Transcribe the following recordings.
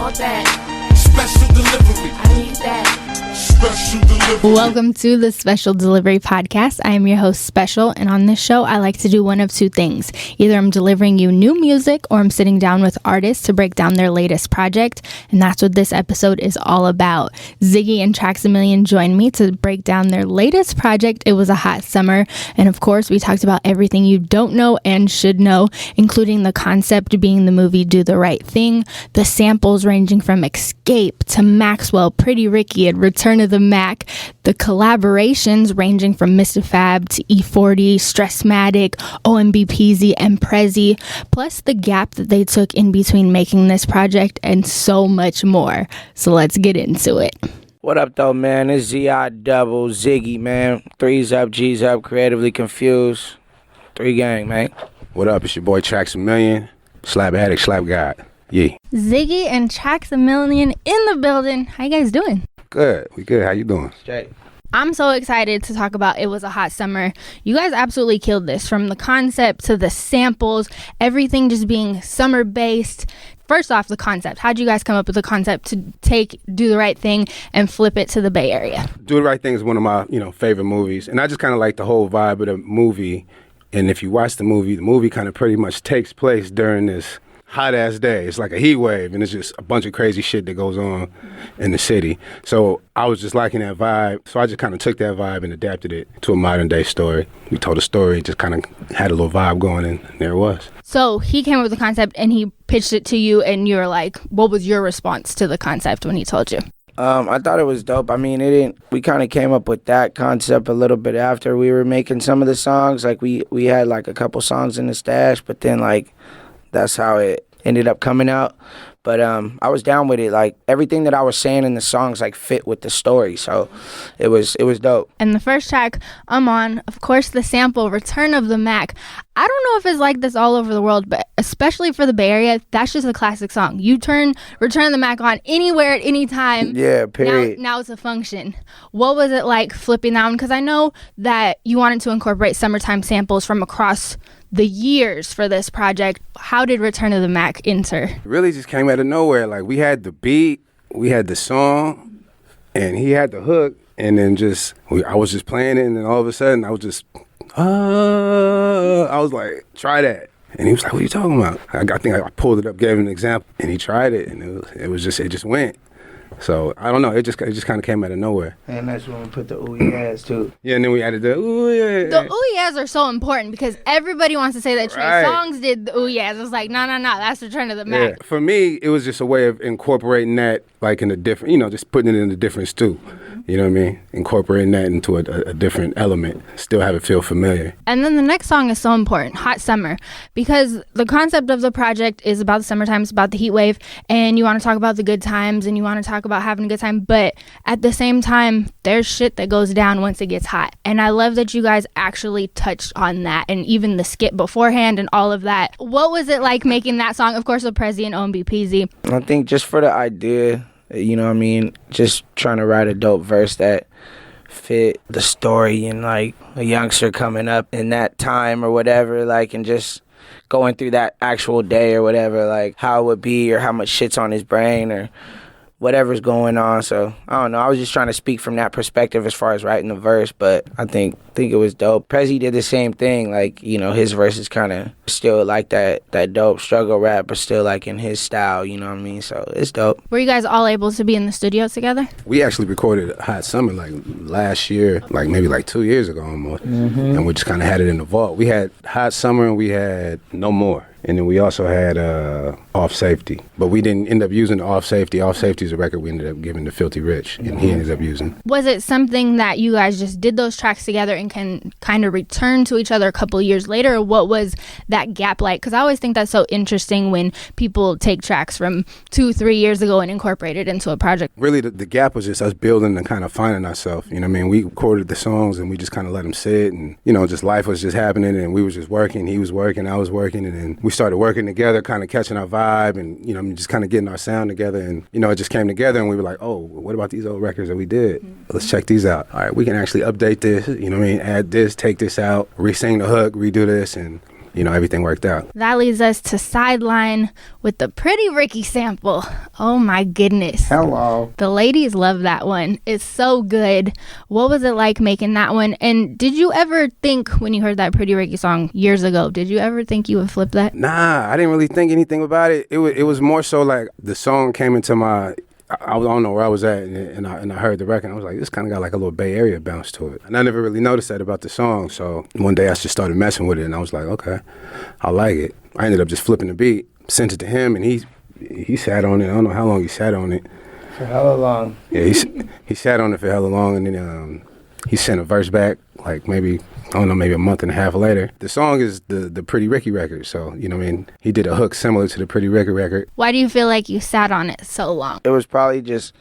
want that. Special delivery. I need that. Special delivery. Welcome to the Special Delivery Podcast. I am your host, Special, and on this show, I like to do one of two things. Either I'm delivering you new music or I'm sitting down with artists to break down their latest project, and that's what this episode is all about. Ziggy and Traxamillion joined me to break down their latest project, It Was a Hot Summer, and of course, we talked about everything you don't know and should know, including the concept being the movie Do the Right Thing, the samples ranging from Xscape to Maxwell, Pretty Ricky, and Return of the Mack, the collaborations ranging from Mr. Fab to E40, Stressmatic, OMB Peezy, and Prezi, plus the gap that they took in between making this project and so much more. So let's get into it. What up, though, man? It's Z-I double Ziggy, man. Threes up, G's up, creatively confused. 3 gang, man. What up? It's your boy Traxamillion, Slap Addict, Slap God. Yeah. Ziggy and Traxamillion in the building. How you guys doing? Good. We good. How you doing? Straight. I'm so excited to talk about It Was a Hot Summer. You guys absolutely killed this, from the concept to the samples, everything just being summer-based. First off, the concept. How'd you guys come up with the concept to take Do the Right Thing and flip it to the Bay Area? Do the Right Thing is one of my, favorite movies. And I just kind of like the whole vibe of the movie. And if you watch the movie kind of pretty much takes place during this hot-ass day. It's like a heat wave, and it's just a bunch of crazy shit that goes on in the city. So I was just liking that vibe. So I just kind of took that vibe and adapted it to a modern-day story. We told a story, just kind of had a little vibe going, and there it was. So he came up with the concept, and he pitched it to you, and you were like, what was your response to the concept when he told you? I thought it was dope. I mean, we kind of came up with that concept a little bit after we were making some of the songs. Like, we had, like, a couple songs in the stash, but then, like, that's how it ended up coming out. But I was down with it. Like, everything that I was saying in the songs, like, fit with the story. So it was dope. And the first track I'm on, of course, the sample, Return of the Mack. I don't know if it's like this all over the world, but especially for the Bay Area, that's just a classic song. You turn Return of the Mack on anywhere at any time. Yeah, period. Now it's a function. What was it like flipping that one? Because I know that you wanted to incorporate summertime samples from across the years for this project. How did Return of the Mack enter? It really just came out of nowhere. Like, we had the beat, we had the song, and he had the hook, and then I was just playing it, and then all of a sudden I was just, I was like, try that. And he was like, what are you talking about? I think I pulled it up, gave him an example, and he tried it, and it just went. So, I don't know, it just kind of came out of nowhere. And that's when we put the ooh yeahs, too. Yeah, and then we added the ooh yeah. The ooh yeahs are so important because everybody wants to say that Trey Songz did the ooh yeahs. It's like, no, that's Return of the Mack. Yeah. For me, it was just a way of incorporating that, like, in a different, just putting it in a different stew. You know what I mean? Incorporating that into a different element. Still have it feel familiar. And then the next song is so important, Hot Summer, because the concept of the project is about the summertime, it's about the heat wave, and you want to talk about the good times, and you want to talk about having a good time, but at the same time, there's shit that goes down once it gets hot. And I love that you guys actually touched on that, and even the skit beforehand and all of that. What was it like making that song? Of course, with Prezi and OMB Peezy. I think just for the idea, you know what I mean? Just trying to write a dope verse that fit the story and, like, a youngster coming up in that time or whatever, like, and just going through that actual day or whatever, like, how it would be or how much shit's on his brain or whatever's going on. So, I don't know. I was just trying to speak from that perspective as far as writing the verse, but I think it was dope. Prezi did the same thing. Like, his verse is kind of still like that dope struggle rap, but still, like, in his style, you know what I mean? So, it's dope. Were you guys all able to be in the studio together? We actually recorded Hot Summer, like, last year, like, maybe, like, 2 years ago almost. Mm-hmm. And we just kind of had it in the vault. We had Hot Summer and we had No More. And then we also had Off Safety. But we didn't end up using the Off Safety. Off Safety is a record we ended up giving to Filthy Rich, and he ended up using. Was it something that you guys just did those tracks together and can kind of return to each other a couple of years later? Or what was that gap like? Because I always think that's so interesting when people take tracks from 2-3 years ago and incorporate it into a project. Really, the gap was just us building and kind of finding ourselves. You know what I mean? We recorded the songs, and we just kind of let them sit. And, just life was just happening, and we was just working. He was working, I was working, and then we started working together, kind of catching our vibe and, just kind of getting our sound together. And, it just came together and we were like, oh, what about these old records that we did? Let's check these out. All right, we can actually update this, add this, take this out, re-sing the hook, redo this. And you know, everything worked out. That leads us to Sideline with the Pretty Ricky sample. Oh my goodness. Hello. The ladies love that one. It's so good. What was it like making that one? And did you ever think when you heard that Pretty Ricky song years ago, did you ever think you would flip that? Nah, I didn't really think anything about it. It was more so like the song came into my, I don't know where I was at, and I heard the record. I was like, this kind of got like a little Bay Area bounce to it. And I never really noticed that about the song. So one day I just started messing with it, and I was like, okay, I like it. I ended up just flipping the beat, sent it to him, and he sat on it. I don't know how long he sat on it. For hella long. Yeah, he sat on it for hella long, and then he sent a verse back, like maybe a month and a half later. The song is the Pretty Ricky record, so, you know what I mean? He did a hook similar to the Pretty Ricky record. Why do you feel like you sat on it so long? It was probably just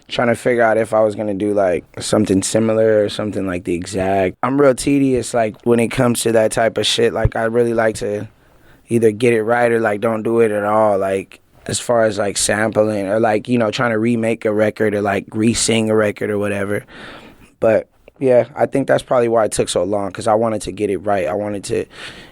trying to figure out if I was going to do, like, something similar or something like the exact. I'm real tedious, like, when it comes to that type of shit. Like, I really like to either get it right or, like, don't do it at all. Like, as far as, like, sampling or, like, you know, trying to remake a record or, like, re-sing a record or whatever. But yeah, I think that's probably why it took so long, because I wanted to get it right. I wanted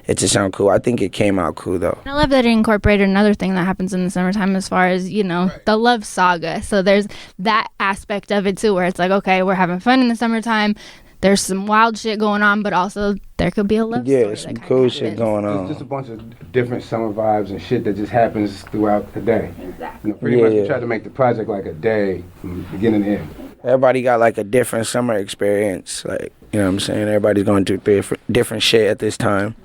it to sound cool. I think it came out cool, though. I love that it incorporated another thing that happens in the summertime as far as, you know, the love saga. So there's that aspect of it, too, where it's like, okay, we're having fun in the summertime. There's some wild shit going on, but also there could be a love story. Yeah, some cool shit going on. It's just a bunch of different summer vibes and shit that just happens throughout the day. Exactly. You know, pretty much we tried to make the project like a day from beginning to end. Everybody got like a different summer experience. Like, you know what I'm saying? Everybody's going through different shit at this time.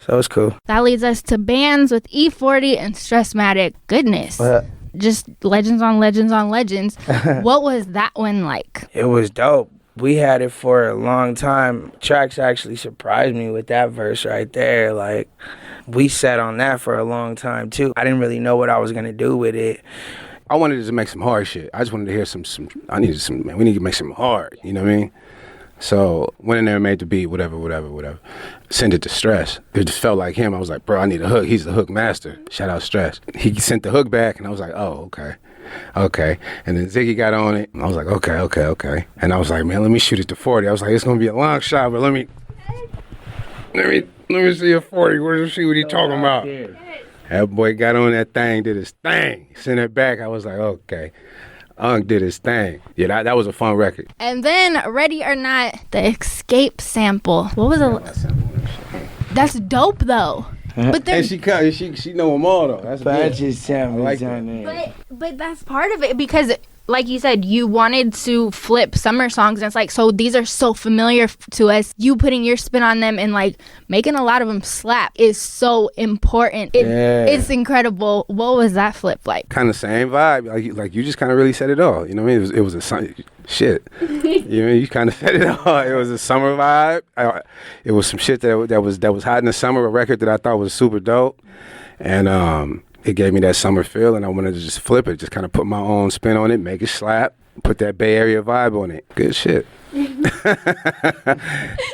So it's cool. That leads us to bands with E40 and Stressmatic. Goodness. Just legends on legends on legends. What was that one like? It was dope. We had it for a long time. Trax actually surprised me with that verse right there. Like, we sat on that for a long time, too. I didn't really know what I was going to do with it. I wanted to make some hard shit. I just wanted to hear man, we need to make some hard, you know what I mean? So, went in there and made the beat, whatever. Sent it to Stress. It just felt like him. I was like, bro, I need a hook. He's the hook master. Shout out Stress. He sent the hook back, and I was like, oh, okay. And then Ziggy got on it. And I was like, okay. And I was like, man, let me shoot it to 40. I was like, it's going to be a long shot, but let me see a 40. Let's see what he talking about. That boy got on that thing, did his thing. Sent it back. I was like, okay. Unk did his thing. Yeah, that was a fun record. And then, Ready or Not, the Xscape sample. What was it? That's dope, though. But and she know them all, though. That's But that's part of it, because like you said, you wanted to flip summer songs, and it's like, so these are so familiar to us. You putting your spin on them and like making a lot of them slap is so important. It's incredible. What was that flip like? Kind of same vibe. Like you just kind of really said it all. You know what I mean? It was a shit. You know, you kind of said it all. It was a summer vibe. It was some shit that was hot in the summer. A record that I thought was super dope, and it gave me that summer feel, and I wanted to just flip it, just kind of put my own spin on it, make it slap, put that Bay Area vibe on it. Good shit.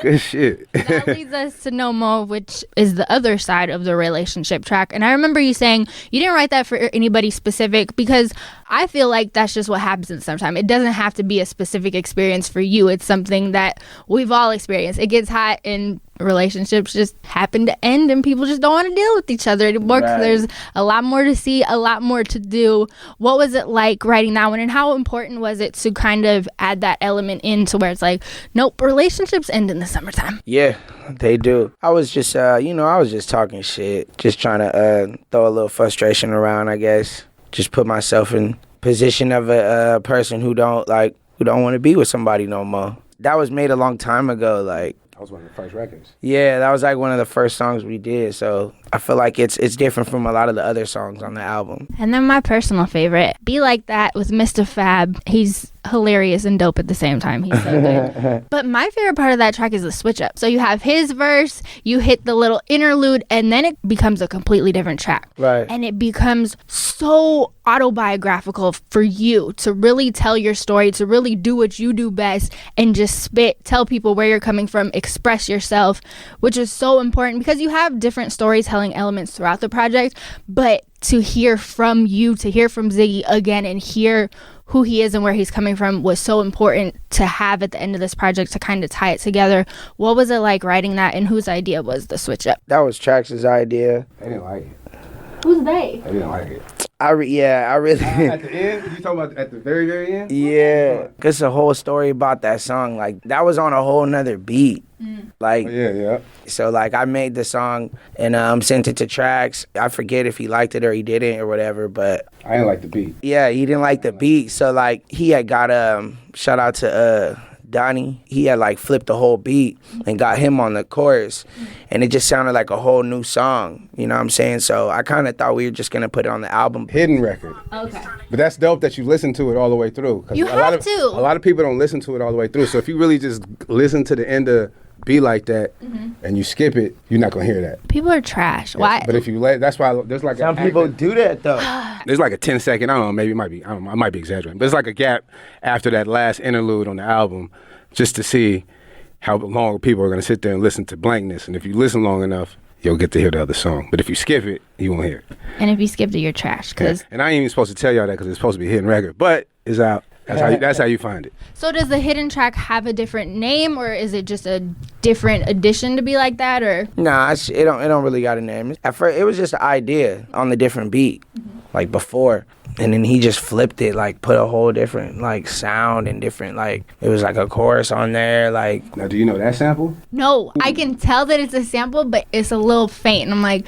Good shit. That leads us to No More, which is the other side of the relationship track. And I remember you saying you didn't write that for anybody specific, because I feel like that's just what happens sometimes. It doesn't have to be a specific experience for you. It's something that we've all experienced. It gets hot and relationships just happen to end, and people just don't want to deal with each other anymore because there's a lot more to see, a lot more to do. What was it like writing that one, and how important was it to kind of add that element into where it's like, nope, relationships end in the summertime? Yeah, they do. I was just I was just talking shit, just trying to throw a little frustration around, I guess. Just put myself in position of a person who don't want to be with somebody no more. That was made a long time ago. Like, that was one of the first records. Yeah, that was like one of the first songs we did. So I feel like it's different from a lot of the other songs on the album. And then my personal favorite, Be Like That with Mr. Fab. He's hilarious and dope at the same time. He's so good. But my favorite part of that track is the switch up. So you have his verse, you hit the little interlude, and then it becomes a completely different track. Right. And it becomes so autobiographical for you to really tell your story, to really do what you do best and just spit, tell people where you're coming from, express yourself, which is so important because you have different storytelling elements throughout the project, but to hear from you, to hear from Ziggy again and hear who he is and where he's coming from was so important to have at the end of this project to kind of tie it together. What was it like writing that, and whose idea was the switch up? That was Trax's idea. They didn't like it. Who's they? They didn't like it. I really. At the end? You talking about at the very, very end? Yeah, cause the whole story about that song, like that was on a whole nother beat. Like, Yeah. so like I made the song and sent it to Trax. I forget if he liked it or he didn't or whatever, but I didn't like the beat. yeah, he didn't like the beat. So like he had got shout out to Donnie. He had like flipped the whole beat and got him on the chorus, and it just sounded like a whole new song. You know what I'm saying? So I kind of thought we were just gonna put it on the album. Hidden record. Okay. But that's dope that you listen to it all the way through. 'Cause You have to. A lot of people don't listen to it all the way through. So if you really just listen to the end of Be Like That and you skip it, you're not gonna hear that. People are trash. Why? But if you let, that's why there's like Some people do that though. there's like a 10-second, I don't know, maybe it might be, I don't know, I might be exaggerating, but it's like a gap after that last interlude on the album just to see how long people are gonna sit there and listen to Blankness. And if you listen long enough, you'll get to hear the other song. But if you skip it, you won't hear it. And if you skipped it, you're trash. And I ain't even supposed to tell y'all that because it's supposed to be a hidden record, but it's out. That's how you find it. So does the hidden track have a different name, or is it just a different addition to Be Like That, or? Nah, it don't really got a name. At first, it was just an idea on the different beat, like before, and then he just flipped it, like put a whole different like sound and different like it was like a chorus on there, like. Now, do you know that sample? No, I can tell that it's a sample, but it's a little faint. And I'm like,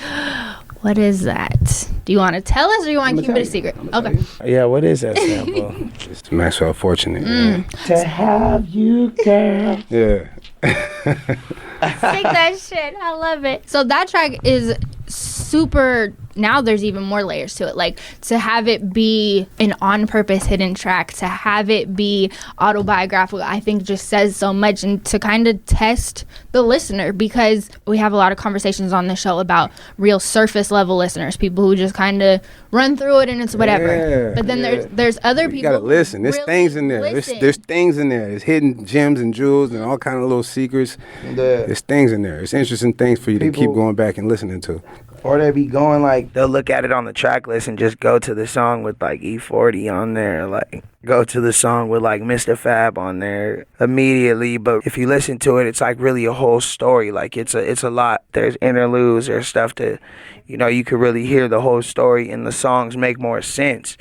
what is that? Do you want to tell us, or you want to keep it a secret? Okay. Yeah, what is that sample? It's Maxwell Fortunate. Yeah. To have you, girl. Yeah. Take that shit. I love it. So that track is super. Now there's even more layers to it. Like to have it be an on-purpose hidden track, to have it be autobiographical, I think just says so much, and to kind of test the listener, because we have a lot of conversations on the show about real surface level listeners, people who just kind of run through it and it's whatever. Yeah, but then there's other people. You gotta listen. There's really things in there. listen. There's things in there. There's hidden gems and jewels and all kind of little secrets. There's things in there. It's interesting things for you to keep going back and listening to. Or they be going like, they'll look at it on the track list and just go to the song with like E40 on there, like go to the song with like Mr. Fab on there immediately. But if you listen to it, it's like really a whole story. Like it's a lot. There's interludes, there's stuff to, you could really hear the whole story, and the songs make more sense.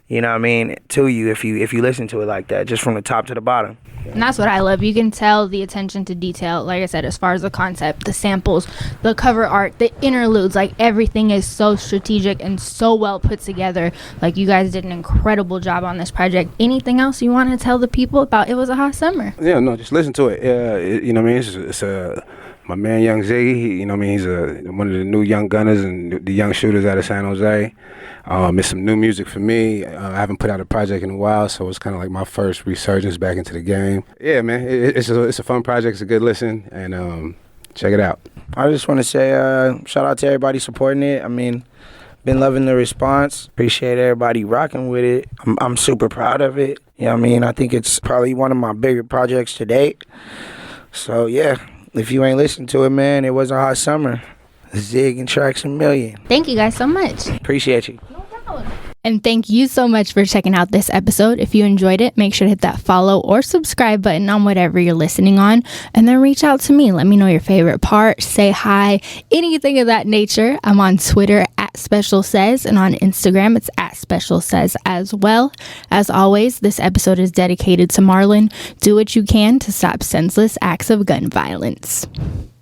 You know what I mean, to you if you listen to it like that, just from the top to the bottom. And that's what I love. You can tell the attention to detail, like I said, as far as the concept, the samples, the cover art, the interludes, like everything is so strategic and so well put together. Like you guys did an incredible job on this project. Anything else you want to tell the people about It Was a Hot Summer? Yeah, no, just listen to it. You know what I mean? It's my man Young Ziggy, you know what I mean? He's one of the new young gunners and the young shooters out of San Jose. It's some new music for me. I haven't put out a project in a while, so it's kind of like my first resurgence back into the game. Yeah, man, it's a fun project. It's a good listen, and check it out. I just want to say shout out to everybody supporting it. I mean, been loving the response. Appreciate everybody rocking with it. I'm super proud of it. You know what I mean? I think it's probably one of my bigger projects to date. So, yeah, if you ain't listened to it, man, It Was a Hot Summer. Zig and Traxamillion. Thank you guys so much. Appreciate you. And thank you so much for checking out this episode. If you enjoyed it, make sure to hit that follow or subscribe button on whatever you're listening on. And then reach out to me. Let me know your favorite part. Say hi. Anything of that nature. I'm on Twitter at SpecialSays. And on Instagram, it's at SpecialSays as well. As always, this episode is dedicated to Marlon. Do what you can to stop senseless acts of gun violence.